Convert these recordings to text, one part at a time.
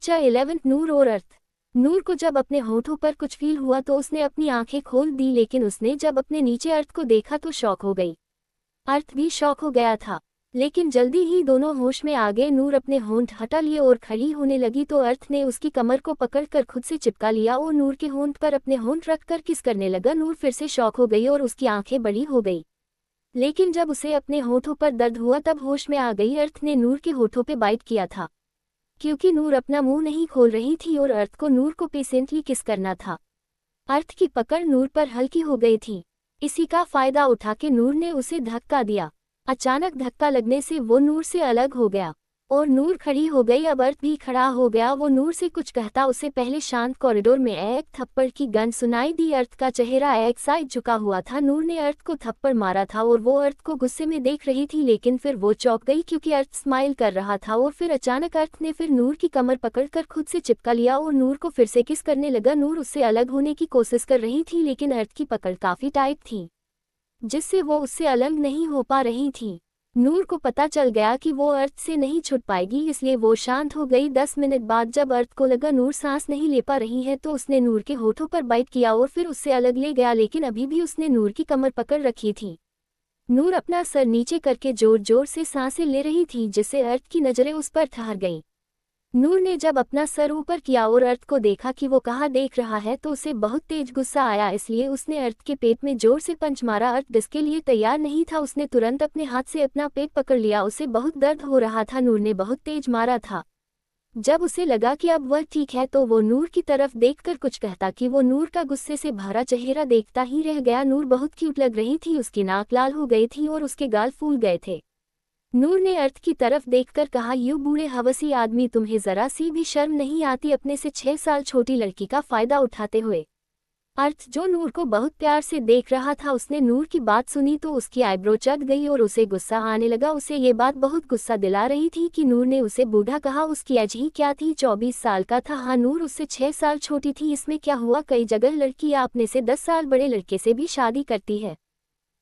चा 11 नूर और अर्थ। नूर को जब अपने होठों पर कुछ फील हुआ तो उसने अपनी आंखें खोल दी, लेकिन उसने जब अपने नीचे अर्थ को देखा तो शॉक हो गई। अर्थ भी शॉक हो गया था, लेकिन जल्दी ही दोनों होश में आ गए। नूर अपने होंठ हटा लिए और खड़ी होने लगी तो अर्थ ने उसकी कमर को पकड़कर खुद से चिपका लिया और नूर के होंठ पर अपने होंठ रखकर किस करने लगा। नूर फिर से शॉक हो गई और उसकी आंखें बड़ी हो गई, लेकिन जब उसे अपने होठों पर दर्द हुआ तब होश में आ गई। अर्थ ने नूर के होठों पे बाइट किया था, क्योंकि नूर अपना मुंह नहीं खोल रही थी और अर्थ को नूर को पेशेंटली किस करना था। अर्थ की पकड़ नूर पर हल्की हो गई थी। इसी का फायदा उठा के नूर ने उसे धक्का दिया। अचानक धक्का लगने से वो नूर से अलग हो गया और नूर खड़ी हो गई। अब अर्थ भी खड़ा हो गया। वो नूर से कुछ कहता उससे पहले शांत कॉरिडोर में एक थप्पड़ की गंध सुनाई दी। अर्थ का चेहरा एक साइड झुका हुआ था। नूर ने अर्थ को थप्पड़ मारा था और वो अर्थ को गुस्से में देख रही थी, लेकिन फिर वो चौंक गई क्योंकि अर्थ स्माइल कर रहा था। और फिर अचानक अर्थ ने फिर नूर की कमर पकड़कर खुद से चिपका लिया और नूर को फिर से किस करने लगा। नूर उससे अलग होने की कोशिश कर रही थी, लेकिन अर्थ की पकड़ काफी टाइट थी, जिससे वो उससे अलग नहीं हो पा रही थी। नूर को पता चल गया कि वो अर्थ से नहीं छूट पाएगी, इसलिए वो शांत हो गई। 10 मिनट बाद जब अर्थ को लगा नूर सांस नहीं ले पा रही है तो उसने नूर के होठों पर बाइट किया और फिर उससे अलग ले गया, लेकिन अभी भी उसने नूर की कमर पकड़ रखी थी। नूर अपना सर नीचे करके जोर जोर से सांसें ले रही थी, जिससे अर्थ की नजरें उस पर ठहर गईं। नूर ने जब अपना सर ऊपर किया और अर्थ को देखा कि वो कहाँ देख रहा है तो उसे बहुत तेज गुस्सा आया, इसलिए उसने अर्थ के पेट में जोर से पंच मारा। अर्थ इसके लिए तैयार नहीं था, उसने तुरंत अपने हाथ से अपना पेट पकड़ लिया। उसे बहुत दर्द हो रहा था। नूर ने बहुत तेज मारा था। जब उसे लगा कि अब वह ठीक है तो वो नूर की तरफ देखकर कुछ कहता कि वो नूर का गुस्से से भरा चेहरा देखता ही रह गया। नूर बहुत क्यूट लग रही थी, उसकी नाक लाल हो गई थी और उसके गाल फूल गए थे। नूर ने अर्थ की तरफ देखकर कहा, यू बूढ़े हवसी आदमी, तुम्हें जरा सी भी शर्म नहीं आती अपने से 6 साल छोटी लड़की का फायदा उठाते हुए। अर्थ जो नूर को बहुत प्यार से देख रहा था, उसने नूर की बात सुनी तो उसकी आईब्रो चढ़ गई और उसे गुस्सा आने लगा। उसे ये बात बहुत गुस्सा दिला रही थी कि नूर ने उसे बूढ़ा कहा। उसकी एज ही क्या थी, 24 साल का था। हाँ, नूर उससे 6 साल छोटी थी, इसमें क्या हुआ। कई जगह लड़कियां अपने से 10 साल बड़े लड़के से भी शादी करती है,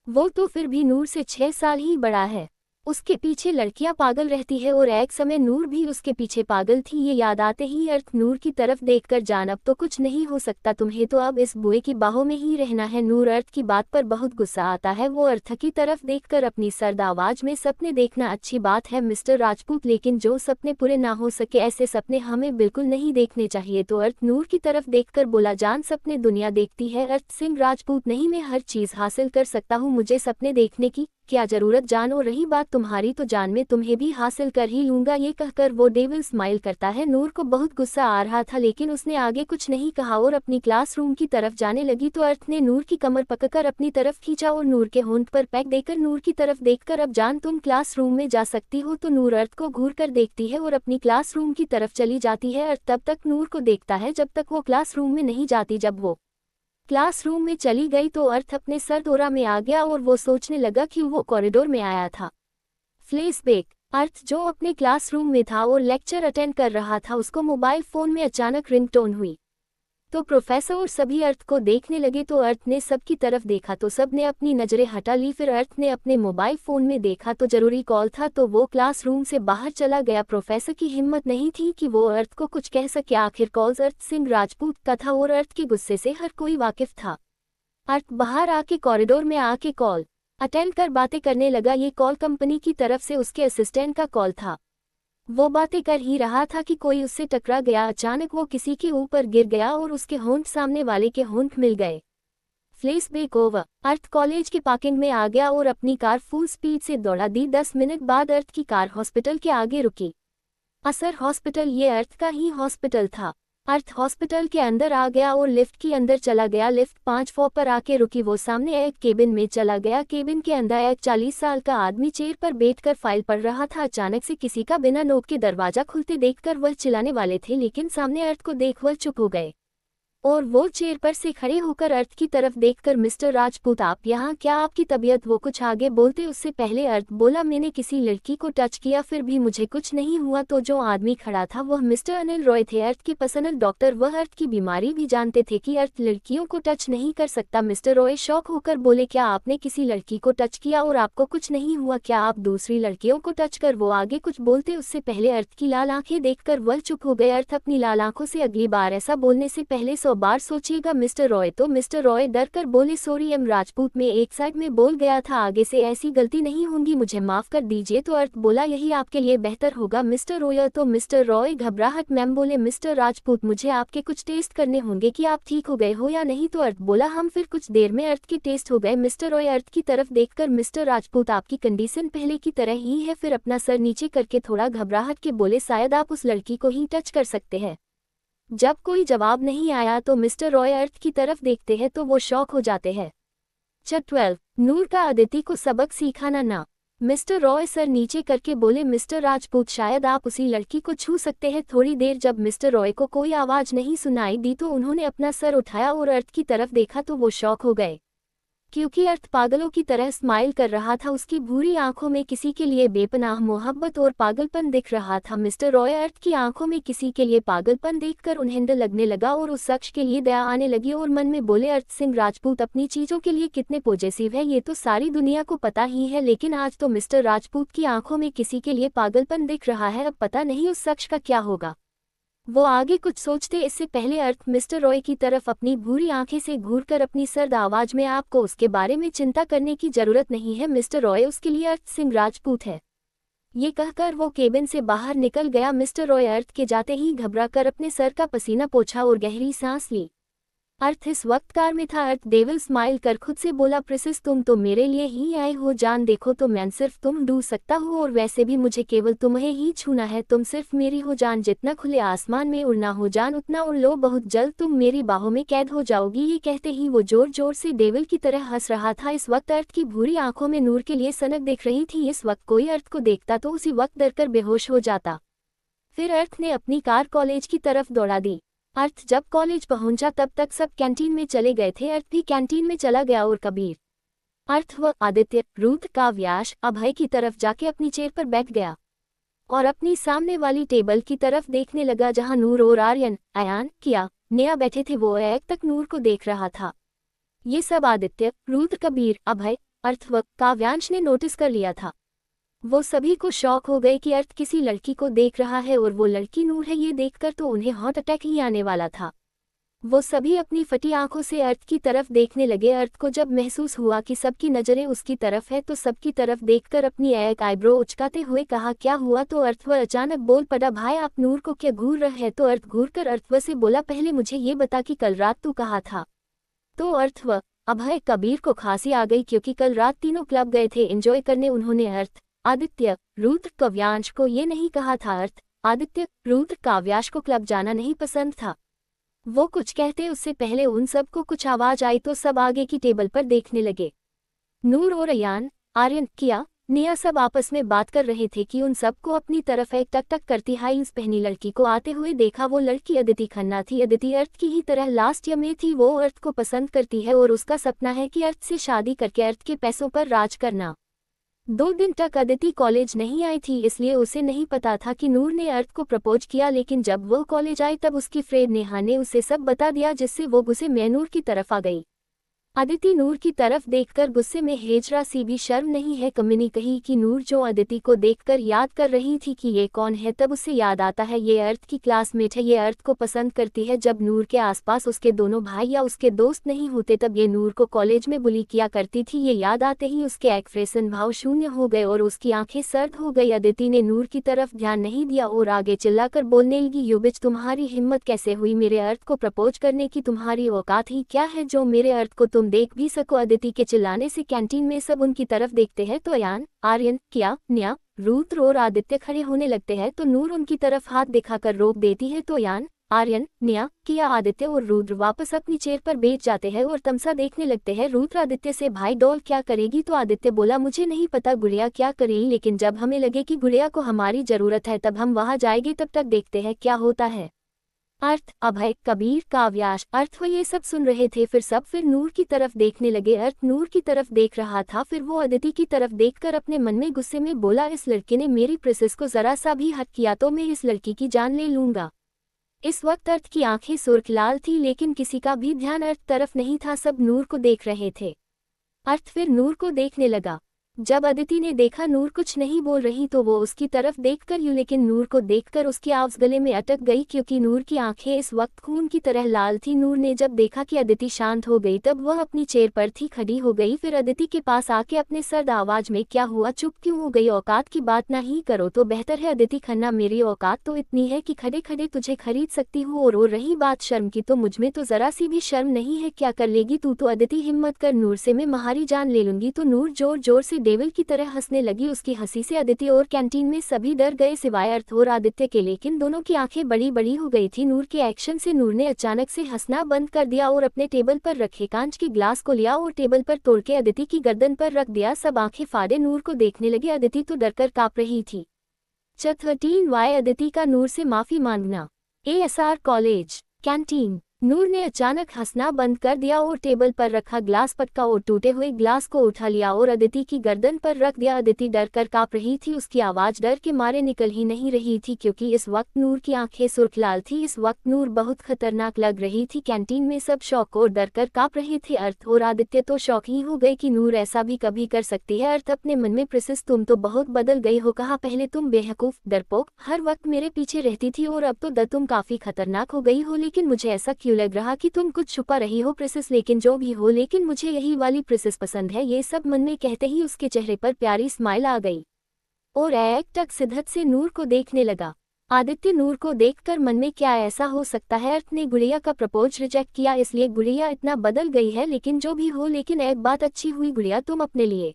वो तो फिर भी नूर से 6 साल ही बड़ा है। उसके पीछे लड़कियां पागल रहती है और एक समय नूर भी उसके पीछे पागल थी। ये याद आते ही अर्थ नूर की तरफ देखकर, जान अब तो कुछ नहीं हो सकता, तुम्हें तो अब इस बुए की बाहों में ही रहना है। नूर अर्थ की बात पर बहुत गुस्सा आता है। वो अर्थ की तरफ देखकर अपनी सर्द आवाज में, सपने देखना अच्छी बात है मिस्टर राजपूत, लेकिन जो सपने पूरे ना हो सके ऐसे सपने हमें बिल्कुल नहीं देखने चाहिए। तो अर्थ नूर की तरफ देखकर बोला, जान सपने दुनिया देखती है, अर्थ सिंह राजपूत नहीं, मैं हर चीज हासिल कर सकता हूँ, मुझे सपने देखने की क्या जरूरत। जान और रही बात तुम्हारी तो जान मैं तुम्हें भी हासिल कर ही लूंगा। ये कहकर वो डेविल स्माइल करता है। नूर को बहुत गुस्सा आ रहा था, लेकिन उसने आगे कुछ नहीं कहा और अपनी क्लासरूम की तरफ जाने लगी। तो अर्थ ने नूर की कमर पकड़कर अपनी तरफ खींचा और नूर के होंठ पर पैक देकर नूर की तरफ देखकर, अब जान तुम क्लासरूम में जा सकती हो। तो नूर अर्थ को घूर कर देखती है और अपनी क्लासरूम की तरफ चली जाती है। अर्थ तब तक नूर को देखता है जब तक वो क्लासरूम में नहीं जाती। जब वो क्लासरूम में चली गई तो अर्थ अपने सर दौरा में आ गया और वो सोचने लगा कि वो कॉरिडोर में आया था। फ्लैशबैक। अर्थ जो अपने क्लासरूम में था और लेक्चर अटेंड कर रहा था, उसको मोबाइल फोन में अचानक रिंगटोन हुई तो प्रोफेसर और सभी अर्थ को देखने लगे। तो अर्थ ने सबकी तरफ देखा तो सब ने अपनी नजरें हटा ली। फिर अर्थ ने अपने मोबाइल फोन में देखा तो जरूरी कॉल था, तो वो क्लासरूम से बाहर चला गया। प्रोफेसर की हिम्मत नहीं थी कि वो अर्थ को कुछ कह सके। आखिर कॉल अर्थ सिंह राजपूत का था और अर्थ के गुस्से से हर कोई वाकिफ था। अर्थ बाहर आके कॉरिडोर में आके कॉल अटेंड कर बातें करने लगा। ये कॉल कंपनी की तरफ से उसके असिस्टेंट का कॉल था। वो बातें कर ही रहा था कि कोई उससे टकरा गया। अचानक वो किसी के ऊपर गिर गया और उसके होंठ सामने वाले के होंठ मिल गए। Flashback over. अर्थ कॉलेज के पार्किंग में आ गया और अपनी कार फुल स्पीड से दौड़ा दी। 10 मिनट बाद अर्थ की कार हॉस्पिटल के आगे रुकी। असर हॉस्पिटल, ये अर्थ का ही हॉस्पिटल था। अर्थ हॉस्पिटल के अंदर आ गया और लिफ्ट के अंदर चला गया। लिफ्ट 5 फ्लोर पर आके रुकी। वो सामने एक केबिन में चला गया। केबिन के अंदर एक 40 साल का आदमी चेयर पर बैठकर फाइल पढ़ रहा था। अचानक से किसी का बिना नोक के दरवाजा खुलते देखकर वह चिल्लाने वाले थे, लेकिन सामने अर्थ को देख वह चुप हो गए। और वो चेयर पर से खड़े होकर अर्थ की तरफ देखकर मिस्टर राजपूत आप यहाँ क्या, आपकी तबीयत? वो कुछ आगे बोलते उससे पहले अर्थ बोला मैंने किसी लड़की को टच किया फिर भी मुझे कुछ नहीं हुआ। तो जो आदमी खड़ा था वह मिस्टर अनिल रॉय थे, अर्थ के पर्सनल डॉक्टर। वह अर्थ की बीमारी भी जानते थे कि अर्थ लड़कियों को टच नहीं कर सकता। मिस्टर रॉय शॉक होकर बोले क्या आपने किसी लड़की को टच किया और आपको कुछ नहीं हुआ? क्या आप दूसरी लड़कियों को टच कर? वो आगे कुछ बोलते उससे पहले अर्थ की लाल आंखें देखकर वह चुप हो गए। अर्थ अपनी लाल आंखों से अगली बार ऐसा बोलने से पहले 100 बार सोचिएगा मिस्टर रॉय। तो मिस्टर रॉय डर कर बोले सॉरी एम राजपूत, मैं एक साइड में बोल गया था, आगे से ऐसी गलती नहीं होगी, मुझे माफ कर दीजिए। तो अर्थ बोला यही आपके लिए बेहतर होगा मिस्टर रॉय। तो मिस्टर रॉय घबराहट मैम बोले मिस्टर राजपूत मुझे आपके कुछ टेस्ट करने होंगे कि आप ठीक हो गए हो या नहीं। तो अर्थ बोला हम। फिर कुछ देर में अर्थ के टेस्ट हो गए। मिस्टर रॉय अर्थ की तरफ देखकर मिस्टर राजपूत आपकी कंडीशन पहले की तरह ही है। फिर अपना सर नीचे करके थोड़ा घबराहट के बोले शायद आप उस लड़की को ही टच कर सकते हैं। जब कोई जवाब नहीं आया तो मिस्टर रॉय अर्थ की तरफ देखते हैं तो वो शॉक हो जाते हैं। चैप्टर 12 नूर का अदिति को सबक सिखाना ना। मिस्टर रॉय सर नीचे करके बोले मिस्टर राजपूत शायद आप उसी लड़की को छू सकते हैं। थोड़ी देर जब मिस्टर रॉय को कोई आवाज नहीं सुनाई दी तो उन्होंने अपना सर उठाया और अर्थ की तरफ देखा तो वो शॉक हो गए क्योंकि अर्थ पागलों की तरह स्माइल कर रहा था। उसकी भूरी आंखों में किसी के लिए बेपनाह मोहब्बत और पागलपन दिख रहा था। मिस्टर रॉय अर्थ की आंखों में किसी के लिए पागलपन देखकर उन्हें डर लगने लगा और उस शख्स के लिए दया आने लगी और मन में बोले अर्थ सिंह राजपूत अपनी चीजों के लिए कितने पॉजिटिव है, ये तो सारी दुनिया को पता ही है, लेकिन आज तो मिस्टर राजपूत की आंखों में किसी के लिए पागलपन दिख रहा है। अब पता नहीं उस शख्स का क्या होगा। वो आगे कुछ सोचते इससे पहले अर्थ मिस्टर रॉय की तरफ अपनी भूरी आंखें से घूरकर अपनी सर्द आवाज में आपको उसके बारे में चिंता करने की जरूरत नहीं है मिस्टर रॉय, उसके लिए अर्थ सिंह राजपूत है। ये कहकर वो केबिन से बाहर निकल गया। मिस्टर रॉय अर्थ के जाते ही घबराकर अपने सर का पसीना पोंछा और गहरी सांस ली। अर्थ इस वक्त कार में था। अर्थ डेविल स्माइल कर खुद से बोला प्रिंसेस तुम तो मेरे लिए ही आए हो जान, देखो तो मैं सिर्फ तुम ढूंढ सकता हूँ और वैसे भी मुझे केवल तुम्हें ही छूना है, तुम सिर्फ मेरी हो जान। जितना खुले आसमान में उड़ना हो जान उतना उड़ लो, बहुत जल्द तुम मेरी बाहों में कैद हो जाओगी। ये कहते ही वो जोर जोर से डेविल की तरह हंस रहा था। इस वक्त अर्थ की भूरी आंखों में नूर के लिए सनक दिख रही थी। इस वक्त कोई अर्थ को देखता तो उसी वक्त डरकर बेहोश हो जाता। फिर अर्थ ने अपनी कार कॉलेज की तरफ दौड़ा दी। अर्थ जब कॉलेज पहुंचा तब तक सब कैंटीन में चले गए थे। अर्थ भी कैंटीन में चला गया और कबीर, अर्थ व आदित्य, रूथ, काव्याश, अभय की तरफ जाके अपनी चेयर पर बैठ गया और अपनी सामने वाली टेबल की तरफ देखने लगा जहां नूर और आर्यन, अयान, किया, नेहा बैठे थे। वो एक तक नूर को देख रहा था। ये सब आदित्य, रूथ, कबीर, अभय, अर्थ व काव्यांश ने नोटिस कर लिया था। वो सभी को शौक हो गए कि अर्थ किसी लड़की को देख रहा है और वो लड़की नूर है। ये देखकर तो उन्हें हार्ट अटैक ही आने वाला था। वो सभी अपनी फटी आंखों से अर्थ की तरफ देखने लगे। अर्थ को जब महसूस हुआ कि सबकी नजरें उसकी तरफ है तो सबकी तरफ देखकर अपनी एक आईब्रो उचकाते हुए कहा क्या हुआ? तो अर्थव अचानक बोल पड़ा भाई आप नूर को क्या घूर रहे हैं? तो अर्थ घूर कर अर्थव से बोला पहले मुझे ये बता कि कल रात तू कहा था? तो अर्थव, अभय, कबीर को खांसी आ गई क्योंकि कल रात तीनों क्लब गए थे एंजॉय करने। उन्होंने अर्थ, आदित्य, रूथ, काव्यांश को ये नहीं कहा था। अर्थ, आदित्य, रूथ, काव्यांश को क्लब जाना नहीं पसंद था। वो कुछ कहते उससे पहले उन सबको कुछ आवाज आई तो सब आगे की टेबल पर देखने लगे। नूर और अयान, आर्यन, किया, नेहा सब आपस में बात कर रहे थे कि उन सबको अपनी तरफ एक टक टक करती हाई हील्स पहनी लड़की को आते हुए देखा। वो लड़की अदिति खन्ना थी। अदिति अर्थ की ही तरह लास्ट ईयर में थी। वो अर्थ को पसंद करती है और उसका सपना है कि अर्थ से शादी करके अर्थ के पैसों पर राज करना। 2 दिन तक अदिति कॉलेज नहीं आई थी इसलिए उसे नहीं पता था कि नूर ने अर्थ को प्रपोज किया, लेकिन जब वो कॉलेज आई तब उसकी फ्रेंड नेहा ने उसे सब बता दिया जिससे वो गुस्से में नूर की तरफ आ गई। अदिति नूर की तरफ देखकर गुस्से में हेजरा सी भी शर्म नहीं है कमीनी कही कि नूर जो अदिति को देखकर याद कर रही थी कि ये कौन है तब उसे याद आता है ये अर्थ की क्लासमेट है, ये अर्थ को पसंद करती है। जब नूर के आसपास उसके दोनों भाई या उसके दोस्त नहीं होते तब ये नूर को कॉलेज में बुली किया करती थी। ये याद आते ही उसके एक्सप्रेशन भाव शून्य हो गए और उसकी आंखें सर्द हो गई। अदिति ने नूर की तरफ ध्यान नहीं दिया और आगे चिल्लाकर बोलने लगी यू बिच, तुम्हारी हिम्मत कैसे हुई मेरे अर्थ को प्रपोज करने की? तुम्हारी औकात ही क्या है जो मेरे अर्थ को तुम देख भी सको? अदिति के चिल्लाने से कैंटीन में सब उनकी तरफ देखते हैं तो अयान, आर्यन, किया, नेहा, रूथ और आदित्य खड़े होने लगते हैं तो नूर उनकी तरफ हाथ दिखाकर रोक देती है तो अयान, आर्यन, नेहा, किया, आदित्य और रुद्र वापस अपनी चेयर पर बैठ जाते हैं और तमसा देखने लगते हैं। रुद्र आदित्य से भाई डॉल क्या करेगी? तो आदित्य बोला मुझे नहीं पता गुड़िया क्या करेगी, लेकिन जब हमें लगे कि गुड़िया को हमारी जरूरत है तब हम वहां जाएंगे, तब तक देखते हैं क्या होता है। अर्थ अभय कबीर काव्याश। अर्थ वो ये सब सुन रहे थे, फिर नूर की तरफ देखने लगे। अर्थ नूर की तरफ देख रहा था, फिर वो अदिति की तरफ देखकर अपने मन में गुस्से में बोला, इस लड़के ने मेरी प्रिंसेस को जरा सा भी हक किया तो मैं इस लड़की की जान ले लूंगा। इस वक्त अर्थ की आंखें सुर्ख लाल थी, लेकिन किसी का भी ध्यान अर्थ तरफ नहीं था, सब नूर को देख रहे थे। अर्थ फिर नूर को देखने लगा। जब अदिति ने देखा नूर कुछ नहीं बोल रही तो वो उसकी तरफ देखकर यूं, लेकिन नूर को देखकर उसकी आवाज गले में अटक गई, क्योंकि नूर की आंखें इस वक्त खून की तरह लाल थी। नूर ने जब देखा कि अदिति शांत हो गई तब वह अपनी चेयर पर थी खड़ी हो गई, फिर अदिति के पास आके अपने सर्द आवाज में, क्या हुआ, चुप क्यों हो गई, औकात की बात ना ही करो तो बेहतर है। अदिति खन्ना, मेरी औकात तो इतनी है कि खड़े खड़े तुझे खरीद सकती हूँ, और रही बात शर्म की तो मुझमें तो जरा सी भी शर्म नहीं है, क्या कर लेगी तू तो। अदिति हिम्मत कर, नूर से मैं तुम्हारी जान ले लूंगी। तो नूर जोर जोर से डेविल की तरह हंसने लगी। उसकी हंसी से अदिति और कैंटीन में सभी डर गए सिवाय अर्थ और आदित्य के, लेकिन दोनों की आंखें बड़ी बड़ी हो गई थी नूर के एक्शन से। नूर ने अचानक से हंसना बंद कर दिया और अपने टेबल पर रखे कांच के ग्लास को लिया और टेबल पर तोड़ के अदिति की गर्दन पर रख दिया। सब आंखें फाड़े नूर को देखने लगे। अदिति तो डरकर कांप रही थी। 13 अदिति का नूर से माफी मांगना। ASR college canteen. नूर ने अचानक हंसना बंद कर दिया और टेबल पर रखा ग्लास पटका और टूटे हुए ग्लास को उठा लिया और अदिति की गर्दन पर रख दिया। अदिति डर कर कांप रही थी, उसकी आवाज डर के मारे निकल ही नहीं रही थी, क्योंकि इस वक्त नूर की आंखें सुर्ख लाल थी। इस वक्त नूर बहुत खतरनाक लग रही थी। कैंटीन में सब शौक और डर कर कांप रहे थे। अर्थ और आदित्य तो शौक ही हो गए कि नूर ऐसा भी कभी कर सकती है। अर्थ अपने मन में, प्रिंसेस तुम तो बहुत बदल गई हो, कहा पहले तुम बेवकूफ डरपोक हर वक्त मेरे पीछे रहती थी और अब तो तुम काफी खतरनाक हो गई हो। लेकिन मुझे ऐसा क्यों लग रहा कि तुम कुछ छुपा रही हो प्रिंसेस, लेकिन जो भी हो, लेकिन मुझे यही वाली प्रिंसेस पसंद है। ये सब मन में कहते ही उसके चेहरे पर प्यारी स्माइल आ गई और एक टक सिद्धत से नूर को देखने लगा। आदित्य नूर को देखकर मन में, क्या ऐसा हो सकता है, अर्थ ने गुड़िया का प्रपोज रिजेक्ट किया इसलिए गुड़िया इतना बदल गई है। लेकिन जो भी हो, लेकिन एक बात अच्छी हुई गुड़िया, तुम अपने लिए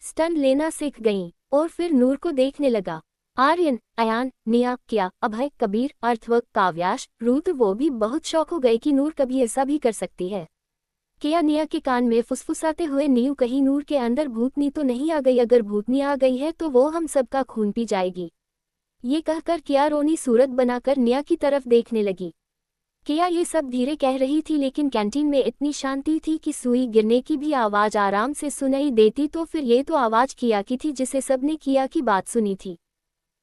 स्टंट लेना सीख गई। और फिर नूर को देखने लगा। आर्यन, अयान, निया, किया, अभय, कबीर, अर्थवर्क, काव्याश, रूत वो भी बहुत शौक हो गए कि नूर कभी ऐसा भी कर सकती है। किया निया के कान में फुसफुसाते हुए, नीयू कहीं नूर के अंदर भूतनी तो नहीं आ गई, अगर भूतनी आ गई है तो वो हम सबका खून पी जाएगी। ये कहकर किया रोनी सूरत बनाकर निया की तरफ देखने लगी। किया ये सब धीरे कह रही थी, लेकिन कैंटीन में इतनी शांति थी कि सुई गिरने की भी आवाज आराम से सुनाई देती। तो फिर ये तो आवाज किया की थी जिसे सबने किया की बात सुनी थी।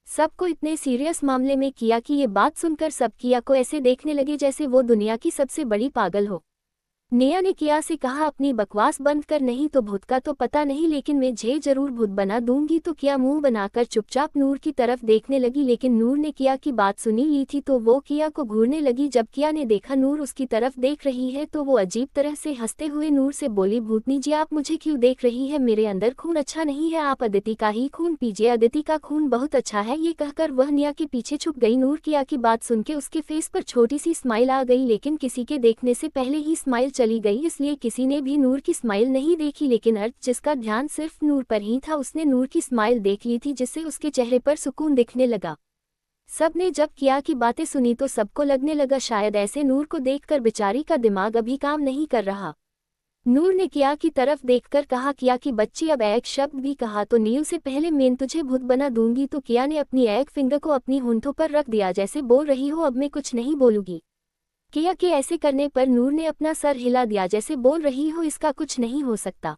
सबको इतने सीरियस मामले में किया कि ये बात सुनकर सब किया को ऐसे देखने लगे जैसे वो दुनिया की सबसे बड़ी पागल हो। निया ने किया से कहा, अपनी बकवास बंद कर, नहीं तो भूत का तो पता नहीं, लेकिन मैं जरूर भूत बना दूंगी। तो किया मुंह बनाकर चुपचाप नूर की तरफ देखने लगी, लेकिन नूर ने किया की बात सुनी ली थी तो वो किया को घूरने लगी। जब किया ने देखा नूर उसकी तरफ देख रही है तो वो अजीब तरह से हंसते हुए नूर से बोली, भूतनी जी आप मुझे क्यों देख रही है, मेरे अंदर खून अच्छा नहीं है, आप अदिति का ही खून पीजिए, अदिति का खून बहुत अच्छा है। ये कहकर वह निया के पीछे छुप गई। नूर किया की बात सुन के उसके फेस पर छोटी सी स्माइल आ गई, लेकिन किसी के देखने से पहले ही स्माइल चली गई, इसलिए किसी ने भी नूर की स्माइल नहीं देखी। लेकिन अर्थ, जिसका ध्यान सिर्फ नूर पर ही था, उसने नूर की स्माइल देख ली थी, जिससे उसके चेहरे पर सुकून दिखने लगा। सबने जब किया की बातें सुनी तो सबको लगने लगा शायद ऐसे नूर को देखकर बेचारी का दिमाग अभी काम नहीं कर रहा। नूर ने किया की तरफ देखकर कहा, किया की बच्ची अब एक शब्द भी कहा तो नीयू से पहले मैं तुझे भूत बना दूंगी। तो किया ने अपनी एक फिंगर को अपनी होंठों पर रख दिया, जैसे बोल रही हो अब मैं कुछ नहीं बोलूंगी। किया के ऐसे करने पर नूर ने अपना सर हिला दिया, जैसे बोल रही हो इसका कुछ नहीं हो सकता।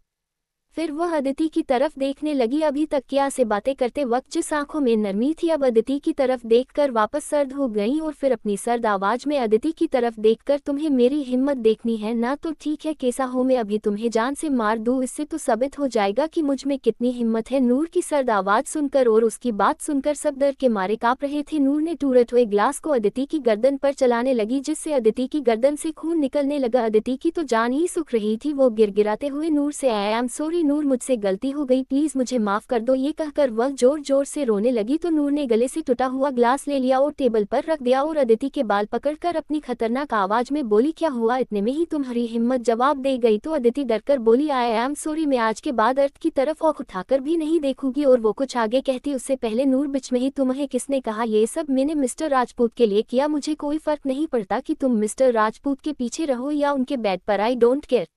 फिर वह अदिति की तरफ देखने लगी। अभी तक किया से बातें करते वक्त जिस आंखों में नरमी थी, अब अदिति की तरफ देखकर वापस सर्द हो गईं और फिर अपनी सर्द आवाज में अदिति की तरफ देखकर, तुम्हें मेरी हिम्मत देखनी है ना, तो ठीक है, कैसा हो मैं अभी तुम्हें जान से मार दूं, इससे तो साबित हो जाएगा कि मुझ में कितनी हिम्मत है। नूर की सर्द आवाज सुनकर और उसकी बात सुनकर सब डर के मारे कांप रहे थे। नूर ने टूटे हुए ग्लास को अदिति की गर्दन पर चलाने लगी, जिससे अदिति की गर्दन से खून निकलने लगा। अदिति की तो जान ही सूख रही थी। वो गिड़गिड़ाते हुए नूर से, आई एम सॉरी नूर, मुझसे गलती हो गई, प्लीज मुझे माफ कर दो, ये कहकर वह जोर जोर से रोने लगी। तो नूर ने गले से टूटा हुआ ग्लास ले लिया और टेबल पर रख दिया और अदिति के बाल पकड़कर अपनी खतरनाक आवाज में बोली, क्या हुआ, इतने में ही तुम्हारी हिम्मत जवाब दे गई। तो अदिति डरकर बोली, आई एम सॉरी, मैं आज के बाद अर्थ की तरफ आंख उठाकर भी नहीं देखूंगी। और वो कुछ आगे कहती उससे पहले नूर बीच में ही, तुम्हें किसने कहा ये सब, मैंने मिस्टर राजपूत के लिए किया, मुझे कोई फर्क नहीं पड़ता कि तुम मिस्टर राजपूत के पीछे रहो या उनके बेड पर, आई डोंट केयर।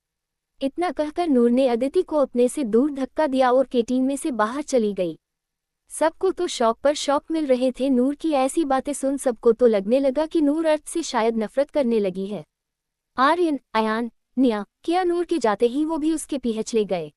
इतना कहकर नूर ने अदिति को अपने से दूर धक्का दिया और कैंटीन में से बाहर चली गई। सबको तो शौक पर शौक मिल रहे थे। नूर की ऐसी बातें सुन सबको तो लगने लगा कि नूर अर्थ से शायद नफरत करने लगी है। आर्यन, अयान, निया, किया नूर के जाते ही वो भी उसके पीछे ले गए।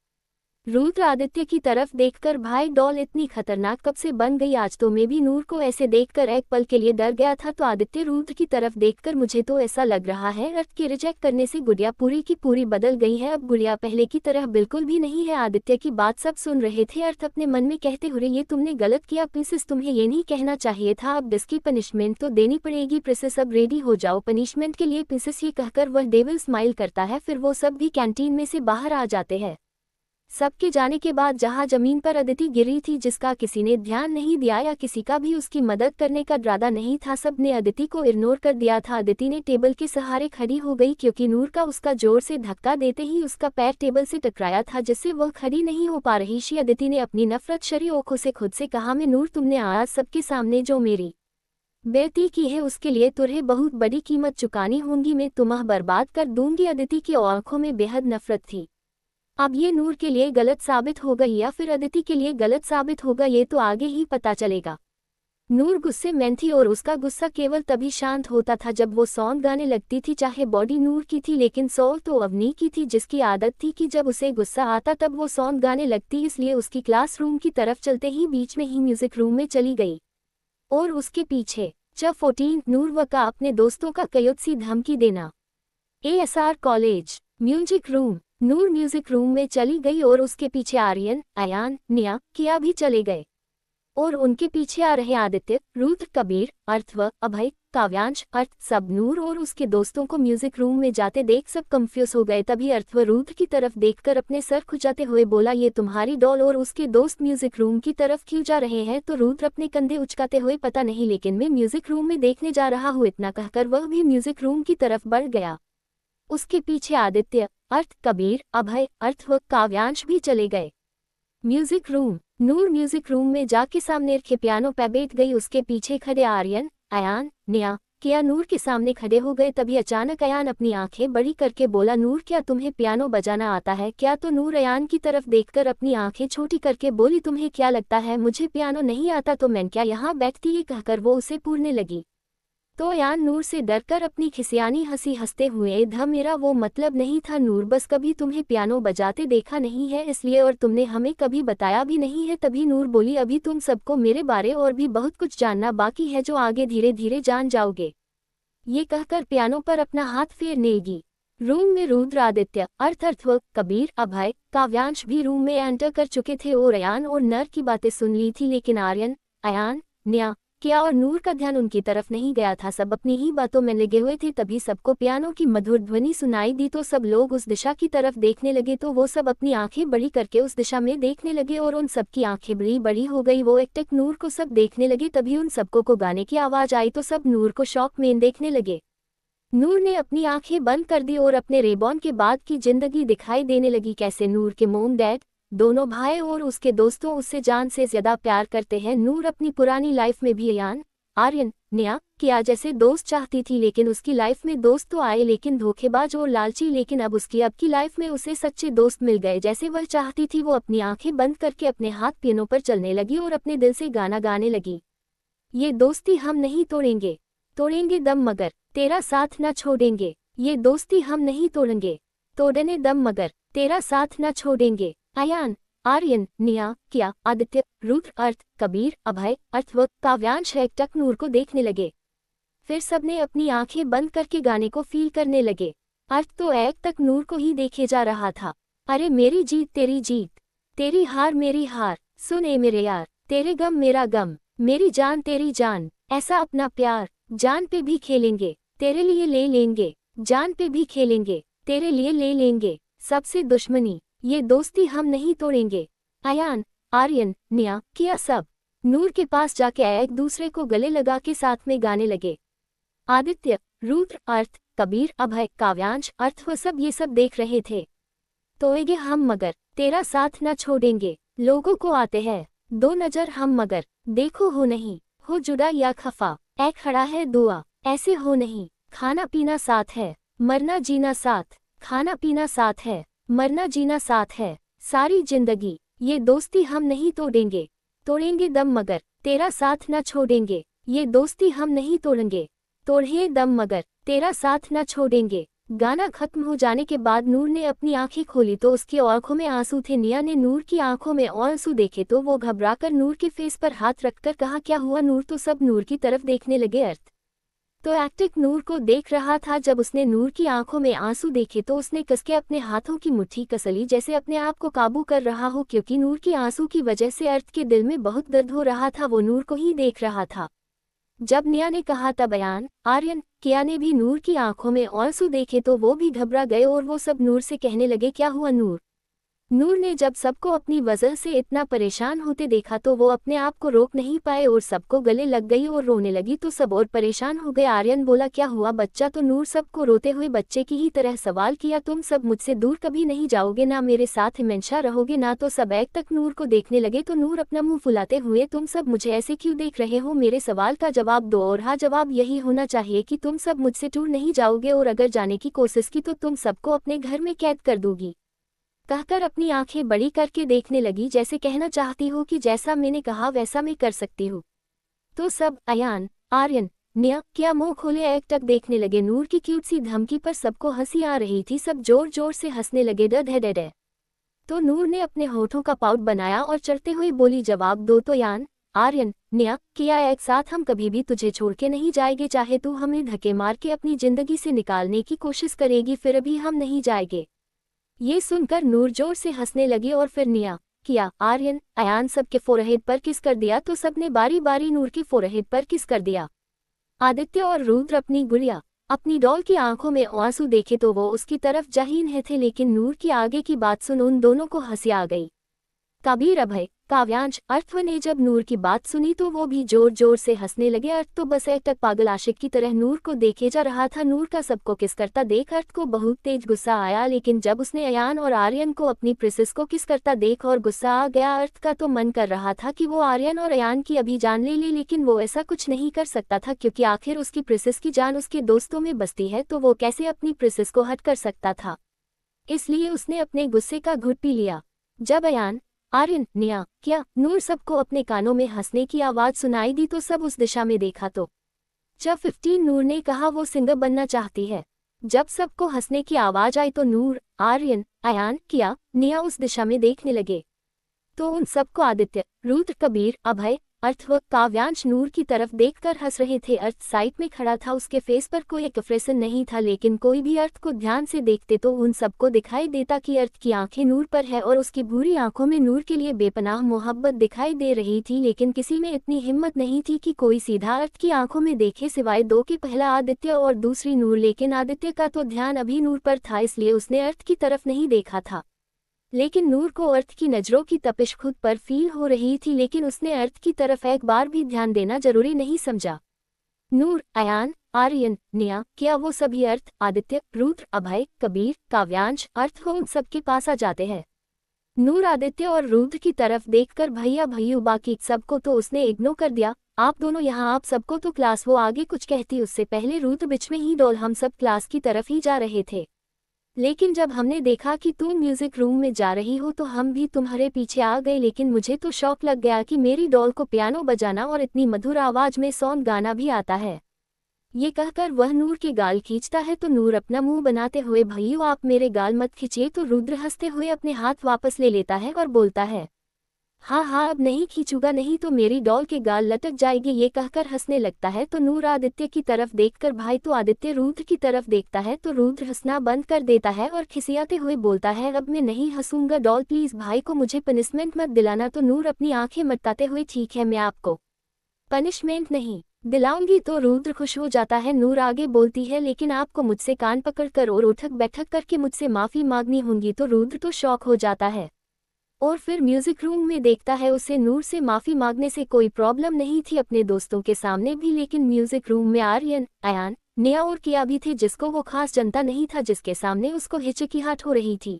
रुद्र आदित्य की तरफ देखकर, भाई डॉल इतनी खतरनाक कब से बन गई आज तो मैं भी नूर को ऐसे देखकर एक पल के लिए डर गया था। तो आदित्य रुद्र की तरफ देखकर, मुझे तो ऐसा लग रहा है अर्थ के रिजेक्ट करने से गुड़िया पूरी की पूरी बदल गई है। अब गुड़िया पहले की तरह बिल्कुल भी नहीं है। आदित्य की बात सब सुन रहे थे। अर्थ अपने मन में कहते हुए, ये तुमने गलत किया प्रिंसेस, तुम्हें ये नहीं कहना चाहिए था। अब इसकी पनिशमेंट तो देनी पड़ेगी प्रिंसेस, अब रेडी हो जाओ पनिशमेंट के लिए प्रिंसेस। ये कहकर वह डेविल स्माइल करता है। फिर वो सब भी कैंटीन में से बाहर आ जाते हैं। सबके जाने के बाद जहां जमीन पर अदिति गिरी थी, जिसका किसी ने ध्यान नहीं दिया या किसी का भी उसकी मदद करने का इरादा नहीं था, सब ने अदिति को इग्नोर कर दिया था। अदिति ने टेबल के सहारे खड़ी हो गई क्योंकि नूर का उसका जोर से धक्का देते ही उसका पैर टेबल से टकराया था, जिससे वह खड़ी नहीं हो पा रही थी। अदिति ने अपनी नफरत शरी आंखों से खुद से कहा, मैं नूर, तुमने आज सबके सामने जो मेरी बेइज्जती की है उसके लिए तुम्हें बहुत बड़ी कीमत चुकानी होगी। मैं तुम्हें बर्बाद कर दूंगी। अदिति की आंखों में बेहद नफरत थी। अब ये नूर के लिए गलत साबित होगा या फिर अदिति के लिए गलत साबित होगा, ये तो आगे ही पता चलेगा। नूर गुस्से में थी और उसका गुस्सा केवल तभी शांत होता था जब वो सॉन्ग गाने लगती थी। चाहे बॉडी नूर की थी लेकिन सोल तो अवनी की थी, जिसकी आदत थी कि जब उसे गुस्सा आता तब वो सॉन्ग गाने लगती। इसलिए उसकी क्लासरूम की तरफ चलते ही बीच में ही म्यूजिक रूम में चली गई और उसके पीछे जब 14 नूर व का अपने दोस्तों का कयुत सी धमकी देना। ASR college music room. Noor music room में चली गई और उसके पीछे आर्यन, अयान, निया, किया भी चले गए और उनके पीछे आ रहे आदित्य, रुद्र, कबीर, अर्थ व अभय, काव्यांश, अर्थ सब नूर और उसके दोस्तों को म्यूजिक रूम में जाते देख सब कंफ्यूज हो गए। तभी अर्थ व रुद्र की तरफ देखकर अपने सर खुजाते हुए बोला, ये तुम्हारी डॉल और उसके दोस्त म्यूजिक रूम की तरफ क्यों जा रहे हैं? तो रुद्र अपने कंधे उचकाते हुए, पता नहीं लेकिन मैं म्यूजिक रूम में देखने जा रहा हूँ। इतना कहकर वह भी म्यूजिक रूम की तरफ बढ़ गया। उसके पीछे आदित्य, अर्थ, कबीर, अभय, अर्थ व काव्यांश भी चले गए। Music room. Noor music room में जाके सामने रखे पियानो पे बैठ गई। उसके पीछे खड़े आर्यन, अयान, निया, किया नूर के सामने खड़े हो गए। तभी अचानक अयान अपनी आंखें बड़ी करके बोला, नूर क्या तुम्हें पियानो बजाना आता है क्या? तो नूर अयान की तरफ देखकर अपनी आंखें छोटी करके बोली, तुम्हें क्या लगता है मुझे पियानो नहीं आता तो मैं क्या यहाँ बैठती? ये कहकर वो उसे पूरने लगी तो अयान नूर से डरकर अपनी खिसियानी हंसी हंसते हुए, मेरा वो मतलब नहीं था नूर, बस कभी तुम्हें पियानो बजाते देखा नहीं है इसलिए, और तुमने हमें कभी बताया भी नहीं है। तभी नूर बोली, अभी तुम सबको मेरे बारे और भी बहुत कुछ जानना बाकी है जो आगे धीरे धीरे जान जाओगे। ये कहकर पियानो पर अपना हाथ फेरने लगी। रूम में रुद्र, आदित्य, अर्थ, कबीर, अभय, काव्यांश भी रूम में एंटर कर चुके थे और अयान और नर की बातें सुन ली थी, लेकिन आर्यन, अयान, निया, किया और नूर का ध्यान उनकी तरफ नहीं गया था। सब अपनी ही बातों में लगे हुए थे। तभी सबको पियानो की मधुर ध्वनि सुनाई दी तो सब लोग उस दिशा की तरफ देखने लगे। तो वो सब अपनी आंखें बड़ी करके उस दिशा में देखने लगे और उन सबकी आंखें बड़ी बड़ी हो गई। वो एक टक नूर को सब देखने लगे। तभी उन सबको को गाने की आवाज आई तो सब नूर को शौक में देखने लगे। नूर ने अपनी आंखें बंद कर दी और अपने रेबॉन के बाद की जिंदगी दिखाई देने लगी। कैसे नूर के मोम डैड, दोनों भाई और उसके दोस्तों उससे जान से ज्यादा प्यार करते हैं। नूर अपनी पुरानी लाइफ में भी अयान, आर्यन, निया, किया जैसे दोस्त चाहती थी, लेकिन उसकी लाइफ में दोस्त तो आए लेकिन धोखेबाज और लालची। लेकिन अब उसकी अब की लाइफ में उसे सच्चे दोस्त मिल गए जैसे वह चाहती थी। वो अपनी आंखें बंद करके अपने हाथ पियानो पर चलने लगी और अपने दिल से गाना गाने लगी। ये दोस्ती हम नहीं तोड़ेंगे, तोड़ेंगे दम मगर तेरा साथ न छोड़ेंगे। ये दोस्ती हम नहीं तोड़ेंगे, तोड़ने दम मगर तेरा साथ न छोड़ेंगे। अयान, आर्यन, निया, किया, आदित्य, रुद्र, अर्थ, कबीर, अभय, अर्थ व काव्यांश एक टक नूर को देखने लगे। फिर सबने अपनी आंखें बंद करके गाने को फील करने लगे। अर्थ तो एक तक नूर को ही देखे जा रहा था। अरे मेरी जीत तेरी जीत, तेरी हार मेरी हार, सुन ए मेरे यार, तेरे गम मेरा गम, मेरी जान तेरी जान, ऐसा अपना प्यार, जान पे भी खेलेंगे, तेरे लिए ले लेंगे, जान पे भी खेलेंगे, तेरे लिए ले लेंगे, सबसे दुश्मनी, ये दोस्ती हम नहीं तोड़ेंगे। अयान, आर्यन, निया, किया सब नूर के पास जाके एक दूसरे को गले लगा के साथ में गाने लगे। आदित्य, रुद्र, अर्थ, कबीर, अभय, काव्यांश, अर्थ वो सब ये सब देख रहे थे। तोएगे हम मगर तेरा साथ न छोड़ेंगे, लोगों को आते हैं दो नजर हम मगर, देखो हो नहीं, हो जुदा या खफा, एक खड़ा है दुआ, ऐसे हो नहीं, खाना पीना साथ है, मरना जीना साथ, खाना पीना साथ है, मरना जीना साथ है, सारी जिंदगी, ये दोस्ती हम नहीं तोड़ेंगे, तोड़ेंगे दम मगर तेरा साथ न छोड़ेंगे, ये दोस्ती हम नहीं तोड़ेंगे, तोड़िए दम मगर तेरा साथ न छोड़ेंगे। गाना खत्म हो जाने के बाद नूर ने अपनी आंखें खोली तो उसकी आंखों में आंसू थे। निया ने नूर की आंखों में आंसू देखे तो वो घबराकर नूर के फेस पर हाथ रखकर कहा, क्या हुआ नूर? तो सब नूर की तरफ देखने लगे। अर्थ तो एक्टिव नूर को देख रहा था। जब उसने नूर की आंखों में आंसू देखे तो उसने कसके अपने हाथों की मुट्ठी कसली, जैसे अपने आप को काबू कर रहा हो, क्योंकि नूर की आंसू की वजह से अर्थ के दिल में बहुत दर्द हो रहा था। वो नूर को ही देख रहा था। जब निया ने कहा था बयान, आर्यन, किया ने भी नूर की आंखों में आंसू देखे तो वो भी घबरा गए और वो सब नूर से कहने लगे, क्या हुआ नूर? नूर ने जब सबको अपनी वजह से इतना परेशान होते देखा तो वो अपने आप को रोक नहीं पाए और सबको गले लग गई और रोने लगी तो सब और परेशान हो गए। आर्यन बोला, क्या हुआ बच्चा? तो नूर सबको रोते हुए बच्चे की ही तरह सवाल किया, तुम सब मुझसे दूर कभी नहीं जाओगे ना, मेरे साथ हमेशा रहोगे ना? तो सब एक तक नूर को देखने लगे तो नूर अपना मुंह फुलाते हुए, तुम सब मुझे ऐसे क्यों देख रहे हो? मेरे सवाल का जवाब दो। और हाँ, जवाब यही होना चाहिए कि तुम सब मुझसे दूर नहीं जाओगे और अगर जाने की कोशिश की तो तुम सबको अपने घर में कैद कर दूंगी। कहकर अपनी आंखें बड़ी करके देखने लगी, जैसे कहना चाहती हो कि जैसा मैंने कहा वैसा मैं कर सकती हूँ। तो सब अयान, आर्यन, निया, क्या मुंह खोले एक टक देखने लगे। नूर की क्यूट सी धमकी पर सबको हंसी आ रही थी। सब जोर जोर से हंसने लगे। डे तो नूर ने अपने होठों का पाउट बनाया और चढ़ते हुए बोली, जवाब दो तो यान, आर्यन, निया, किया एक साथ हम कभी भी तुझे छोड़ के नहीं जाएंगे, चाहे तू हमें धक्के मार के अपनी जिंदगी से निकालने की कोशिश करेगी फिर भी हम नहीं जाएंगे। ये सुनकर नूर जोर से हंसने लगी और फिर निया, किया, आर्यन, अयान सबके फोरहेड पर किस कर दिया तो सबने बारी बारी नूर के फोरहेड पर किस कर दिया। आदित्य और रुद्र अपनी गुड़िया, अपनी डॉल की आंखों में आंसू देखे तो वो उसकी तरफ जा ही नहीं थे, लेकिन नूर की आगे की बात सुन उन दोनों को हंसी आ गई। कबीर, अभय, काव्यांश, अर्थव ने जब नूर की बात सुनी तो वो भी जोर जोर से हंसने लगे। अर्थ तो बस एक टक पागल आशिक की तरह नूर को देखे जा रहा था। नूर का सबको किस करता देख अर्थ को बहुत तेज गुस्सा आया, लेकिन जब उसने अयान और आर्यन को अपनी प्रिंसेस को किस करता देख और गुस्सा आ गया। अर्थ का तो मन कर रहा था कि वो आर्यन और अयान की अभी जान ले लेकिन वो ऐसा कुछ नहीं कर सकता था, क्योंकि आखिर उसकी प्रिंसेस की जान उसके दोस्तों में बसती है तो वो कैसे अपनी प्रिंसेस को हट कर सकता था। इसलिए उसने अपने गुस्से का घुट पी लिया। जब अयान, आर्यन, निया, क्या, नूर सबको अपने कानों में हंसने की आवाज सुनाई दी तो सब उस दिशा में देखा तो जब 15 नूर ने कहा वो सिंगर बनना चाहती है। जब सबको हंसने की आवाज आई तो नूर, आर्यन, अयान, किया, निया उस दिशा में देखने लगे तो उन सबको आदित्य, रुद्र, कबीर, अभय, अर्थ व काव्यांश नूर की तरफ देखकर हंस रहे थे। अर्थ साइड में खड़ा था, उसके फेस पर कोई एक्सप्रेशन नहीं था, लेकिन कोई भी अर्थ को ध्यान से देखते तो उन सबको दिखाई देता कि अर्थ की आंखें नूर पर है और उसकी भूरी आंखों में नूर के लिए बेपनाह मोहब्बत दिखाई दे रही थी। लेकिन किसी में इतनी हिम्मत नहीं थी कि कोई सीधा अर्थ की आंखों में देखे, सिवाय दो के, पहला आदित्य और दूसरी नूर। लेकिन आदित्य का तो ध्यान अभी नूर पर था, इसलिए उसने अर्थ की तरफ नहीं देखा था। लेकिन नूर को अर्थ की नजरों की तपिश खुद पर फील हो रही थी, लेकिन उसने अर्थ की तरफ एक बार भी ध्यान देना जरूरी नहीं समझा। नूर, अयान, आर्यन, निया, क्या, वो सभी अर्थ, आदित्य, रुद्र, अभय, कबीर, काव्यांश, अर्थ हो उन सबके पास आ जाते हैं। नूर आदित्य और रुद्र की तरफ देखकर भैया भैयू बाकी सबको तो उसने इग्नोर कर दिया। आप दोनों यहाँ, आप सबको तो क्लास। वो आगे कुछ कहती उससे पहले रुद्र बीच में ही डोल, हम सब क्लास की तरफ ही जा रहे थे, लेकिन जब हमने देखा कि तुम म्यूजिक रूम में जा रही हो तो हम भी तुम्हारे पीछे आ गए। लेकिन मुझे तो शौक लग गया कि मेरी डॉल को पियानो बजाना और इतनी मधुर आवाज में सॉन्ग गाना भी आता है। ये कहकर वह नूर के गाल खींचता है तो नूर अपना मुंह बनाते हुए, भैया आप मेरे गाल मत खींचिए। तो रुद्र हंसते हुए अपने हाथ वापस ले लेता है और बोलता है, हाँ हाँ अब नहीं खींचूंगा, नहीं तो मेरी डॉल के गाल लटक जाएगी। ये कहकर हंसने लगता है तो नूर आदित्य की तरफ देखकर भाई, तो आदित्य रुद्र की तरफ देखता है तो रुद्र हंसना बंद कर देता है और खिसियाते हुए बोलता है, अब मैं नहीं हंसूंगा डॉल, प्लीज भाई को मुझे पनिशमेंट मत दिलाना। तो नूर अपनी आंखें मटकाते हुए, ठीक है मैं आपको पनिशमेंट नहीं दिलाऊंगी। तो रुद्र खुश हो जाता है। नूर आगे बोलती है, लेकिन आपको मुझसे कान पकड़कर और उठक बैठक करके मुझसे माफी मांगनी होगी। तो रुद्र तो शौक हो जाता है और फिर म्यूजिक रूम में देखता है उसे नूर से माफी मांगने से कोई प्रॉब्लम नहीं थी अपने दोस्तों के सामने भी, लेकिन म्यूजिक रूम में आर्यन, अयान, निया और किया भी थे, जिसको वो खास जनता नहीं था, जिसके सामने उसको हिचकिचाहट हो रही थी।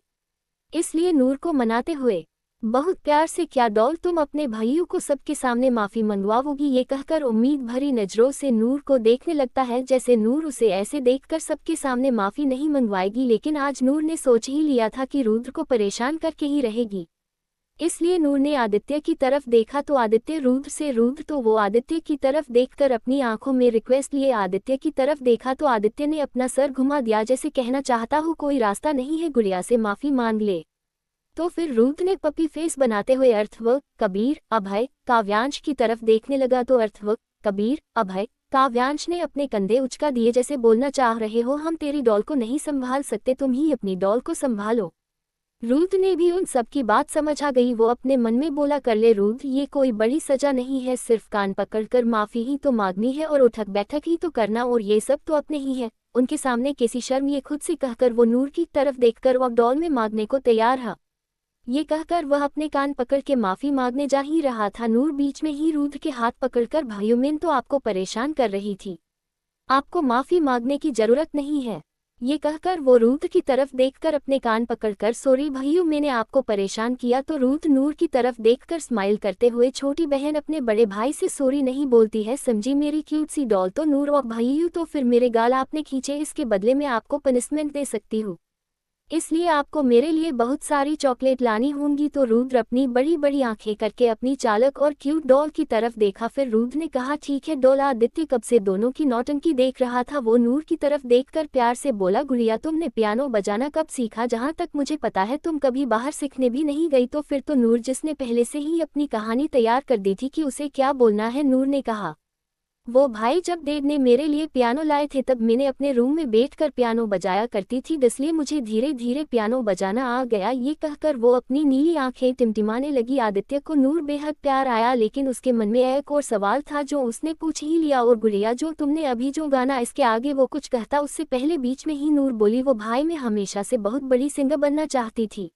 इसलिए नूर को मनाते हुए बहुत प्यार से, क्या डॉल तुम अपने भाइयों को सबके सामने माफी मंगवाओगी? ये कहकर उम्मीद भरी नजरों से नूर को देखने लगता है, जैसे नूर उसे ऐसे देखकर सबके सामने माफी नहीं मंगवाएगी। लेकिन आज नूर ने सोच ही लिया था कि रुद्र को परेशान करके ही रहेगी, इसलिए नूर ने आदित्य की तरफ देखा तो आदित्य रुद्र से, रुद्र तो वो आदित्य की तरफ देखकर अपनी आंखों में रिक्वेस्ट लिए आदित्य की तरफ देखा तो आदित्य ने अपना सर घुमा दिया जैसे कहना चाहता हूँ कोई रास्ता नहीं है, गुड़िया से माफी मांग ले। तो फिर रुद्र ने पपी फेस बनाते हुए अर्थव, कबीर, अभय, काव्यांश की तरफ देखने लगा तो अर्थव, कबीर, अभय, काव्यांश ने अपने कंधे उचका दिए जैसे बोलना चाह रहे हो हम तेरी डॉल को नहीं संभाल सकते, तुम ही अपनी डॉल को संभालो। रुद्र ने भी उन सब की बात समझ आ गई। वो अपने मन में बोला कर ले रुद्र, ये कोई बड़ी सजा नहीं है, सिर्फ कान पकड़कर माफी ही तो मांगनी है और उठक बैठक ही तो करना, और ये सब तो अपने ही है उनके सामने कैसी शर्म, ये खुद से कहकर वो नूर की तरफ देखकर वो डॉल में मांगने को तैयार है। ये कहकर वह अपने कान पकड़ के माफी मांगने जा ही रहा था, नूर बीच में ही रुद्र के हाथ पकड़कर, भाइयों मैं तो आपको परेशान कर रही थी, आपको माफी मांगने की जरूरत नहीं है। ये कहकर वो रुद्र की तरफ देखकर अपने कान पकड़कर, सॉरी भाइयों मैंने आपको परेशान किया। तो रुद्र नूर की तरफ देखकर स्माइल करते हुए, छोटी बहन अपने बड़े भाई से सॉरी नहीं बोलती है, समझी मेरी क्यूट सी डॉल। तो नूर और भाइयों तो फिर मेरे गाल आपने खींचे, इसके बदले में आपको पनिशमेंट दे सकती हूँ, इसलिए आपको मेरे लिए बहुत सारी चॉकलेट लानी होंगी। तो रुद्र अपनी बड़ी बड़ी आंखें करके अपनी चालक और क्यूट डॉल की तरफ देखा। फिर रुद्र ने कहा ठीक है डॉल। आदित्य कब से दोनों की नौटंकी देख रहा था, वो नूर की तरफ देखकर प्यार से बोला, गुड़िया तुमने पियानो बजाना कब सीखा, जहाँ तक मुझे पता है तुम कभी बाहर सीखने भी नहीं गई। तो फिर तो नूर, जिसने पहले से ही अपनी कहानी तैयार कर दी थी कि उसे क्या बोलना है, नूर ने कहा, वो भाई जब डैड ने मेरे लिए पियानो लाए थे तब मैंने अपने रूम में बैठकर पियानो बजाया करती थी, इसलिए मुझे धीरे धीरे पियानो बजाना आ गया। ये कहकर वो अपनी नीली आंखें टिमटिमाने लगी। आदित्य को नूर बेहद प्यार आया, लेकिन उसके मन में एक और सवाल था जो उसने पूछ ही लिया, और गुड़िया जो तुमने अभी जो गाना, इसके आगे वो कुछ कहता उससे पहले बीच में ही नूर बोली, वो भाई मैं हमेशा से बहुत बड़ी सिंगर बनना चाहती थी,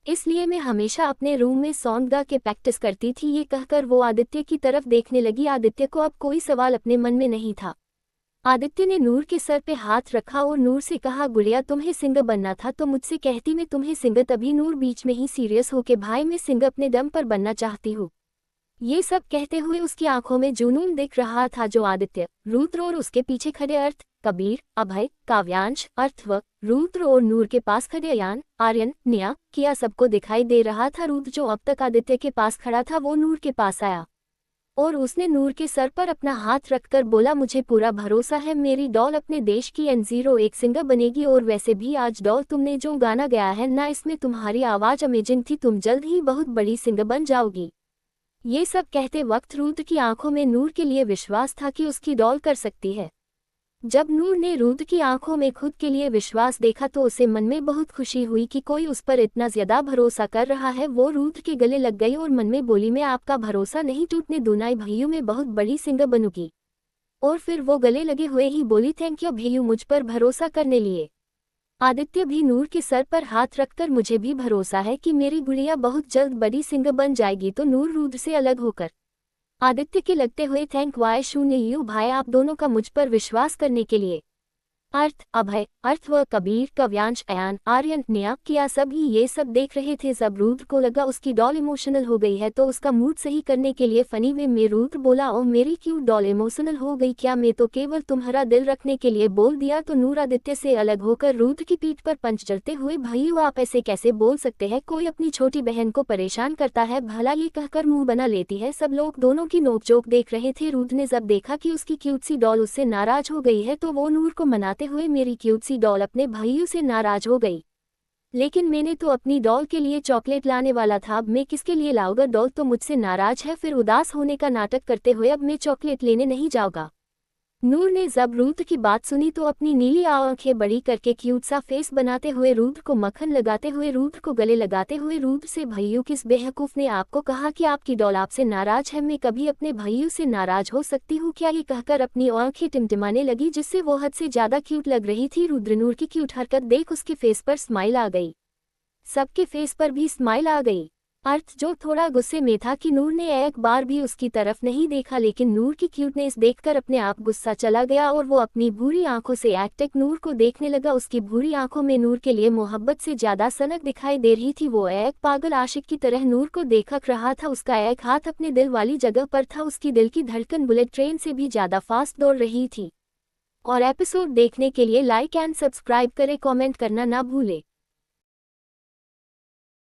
इसलिए मैं हमेशा अपने रूम में सॉन्ग गा के प्रैक्टिस करती थी। ये कहकर वो आदित्य की तरफ देखने लगी। आदित्य को अब कोई सवाल अपने मन में नहीं था। आदित्य ने नूर के सर पे हाथ रखा और नूर से कहा, गुड़िया तुम्हें सिंगर बनना था तो मुझसे कहती, मैं तुम्हें सिंगर। तभी नूर बीच में ही सीरियस होके, भाई मैं सिंगर अपने दम पर बनना चाहती हूँ। ये सब कहते हुए उसकी आंखों में जुनून दिख रहा था, जो आदित्य, रुद्र और उसके पीछे खड़े अर्थ, कबीर, अभय, काव्यांश, अर्थव, रुद्र और नूर के पास खड़े अयान, आर्यन, निया, किया सबको दिखाई दे रहा था। रुद्र जो अब तक आदित्य के पास खड़ा था वो नूर के पास आया और उसने नूर के सर पर अपना हाथ रखकर बोला, मुझे पूरा भरोसा है मेरी डॉल अपने देश की N01 सिंगर बनेगी, और वैसे भी आज डॉल तुमने जो गाना गाया है ना, इसमें तुम्हारी आवाज अमेजिंग थी, तुम जल्द ही बहुत बड़ी सिंगर बन जाओगी। ये सब कहते वक्त रुद्र की आंखों में नूर के लिए विश्वास था कि उसकी डॉल कर सकती है। जब नूर ने रुद्र की आंखों में खुद के लिए विश्वास देखा तो उसे मन में बहुत खुशी हुई कि कोई उस पर इतना ज्यादा भरोसा कर रहा है। वो रुद्र के गले लग गई और मन में बोली, मैं आपका भरोसा नहीं टूटने दूंगा भैयू, मैं बहुत बड़ी सिंगर बनूंगी। और फिर वो गले लगे हुए ही बोली, थैंक यू भैयू मुझ पर भरोसा करने लिए। आदित्य भी नूर के सर पर हाथ रखकर, मुझे भी भरोसा है कि मेरी गुड़िया बहुत जल्द बड़ी सिंगर बन जाएगी। तो नूर रुद्र से अलग होकर आदित्य के लगते हुए, थैंक वाई शून्य यू भाई आप दोनों का मुझ पर विश्वास करने के लिए। अर्थ, अभय, अर्थ व कबीर, कव्यांश, अयान, आर्यन, निया, किया सभी ये सब देख रहे थे। जब रुद्र को लगा उसकी डॉल इमोशनल हो गई है तो उसका मूड सही करने के लिए फनी वे में रुद्र बोला, ओ मेरी क्यूट डॉल इमोशनल हो गई क्या, मैं तो केवल तुम्हारा दिल रखने के लिए बोल दिया। तो नूर आदित्य से अलग होकर रुद्र की पीठ पर पंच चलते हुए, भैया आप ऐसे कैसे बोल सकते हैं, कोई अपनी छोटी बहन को परेशान करता है भला, ये कहकर मुंह बना लेती है। सब लोग दोनों की नोकझोंक देख रहे थे। रुद्र ने जब देखा कि उसकी क्यूट सी डॉल उससे नाराज हो गई है तो वो नूर को मनाते हुए, मेरी क्यूट सी डॉल अपने भाइयों से नाराज हो गई, लेकिन मैंने तो अपनी डॉल के लिए चॉकलेट लाने वाला था, अब मैं किसके लिए लाऊंगा, डॉल तो मुझसे नाराज है, फिर उदास होने का नाटक करते हुए अब मैं चॉकलेट लेने नहीं जाऊंगा। नूर ने जब रुद्र की बात सुनी तो अपनी नीली आंखें बड़ी करके क्यूट सा फेस बनाते हुए, रुद्र को मक्खन लगाते हुए, रुद्र को गले लगाते हुए, रुद्र से, भैयू किस बेवकूफ ने आपको कहा कि आपकी डॉल आपसे नाराज है, मैं कभी अपने भैयू से नाराज हो सकती हूँ क्या, ये कहकर अपनी आंखें टिमटिमाने लगी जिससे वो हद से ज्यादा क्यूट लग रही थी। रुद्र नूर की क्यूट हरकत देख उसके फेस पर स्माइल आ गई, सबके फेस पर भी स्माइल आ गई। अर्थ जो थोड़ा गुस्से में था कि नूर ने एक बार भी उसकी तरफ नहीं देखा, लेकिन नूर की क्यूटनेस देखकर अपने आप गुस्सा चला गया और वो अपनी भूरी आंखों से एकटक नूर को देखने लगा। उसकी भूरी आंखों में नूर के लिए मोहब्बत से ज्यादा सनक दिखाई दे रही थी। वो एक पागल आशिक की तरह नूर को देख रहा था। उसका एक हाथ अपने दिल वाली जगह पर था, उसकी दिल की धड़कन बुलेट ट्रेन से भी ज्यादा फास्ट दौड़ रही थी। और एपिसोड देखने के लिए लाइक एंड सब्सक्राइब करें, कमेंट करना ना भूले।